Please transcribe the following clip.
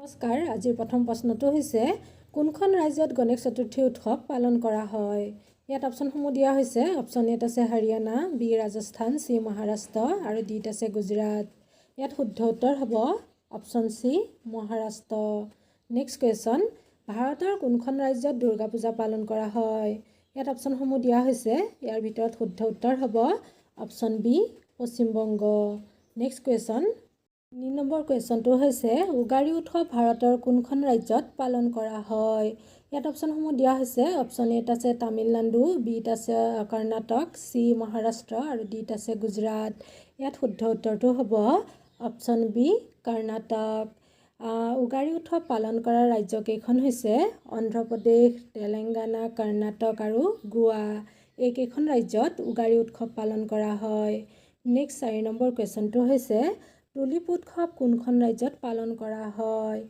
নমস্কাৰ। আজিৰ প্ৰথম প্ৰশ্নটো হৈছে কোনখন ৰাজ্যত গণেশ চতুৰ্থী উৎসৱ পালন কৰা হয়। ইয়াত অপশ্যনসমূহ দিয়া হৈছে। অপশ্যন এত আছে হাৰিয়ানা, বি ৰাজস্থান, চি মহাৰাষ্ট্ৰ আৰু ডিত আছে গুজৰাট। ইয়াত শুদ্ধ উত্তৰ হ'ব option C Maharashtra. Next question, ভাৰতৰ কোনখন ৰাজ্যত দুৰ্গা পূজা পালন কৰা হয়। ইয়াত অপশ্যনসমূহ দিয়া হৈছে। ইয়াৰ ভিতৰত শুদ্ধ উত্তৰ হ'ব option B Paschimbanga. Next question, ৩ নম্বৰ কুৱেশ্যনটো হৈছে উগাড়ী উৎসৱ ভাৰতৰ কোনখন ৰাজ্যত পালন কৰা হয়। ইয়াত অপশ্যনসমূহ দিয়া হৈছে। অপশ্যন এত আছে তামিলনাডু, বিত আছে কৰ্ণাটক, চি মহাৰাষ্ট্ৰ আৰু ডিত আছে গুজৰাট। ইয়াত শুদ্ধ উত্তৰটো হ'ব অপশ্যন বি কৰ্ণাটক। উগাড়ী উৎসৱ পালন কৰা ৰাজ্যকেইখন হৈছে অন্ধ্ৰপ্ৰদেশ, তেলেংগানা, কৰ্ণাটক আৰু গোৱা। এইকেইখন ৰাজ্যত উগাড়ী উৎসৱ পালন কৰা হয়। নেক্সট ৪ নম্বৰ কুৱেশ্যনটো হৈছে টুলিপ উৎসৱ কোনখন ৰাজ্যত পালন কৰা হয়।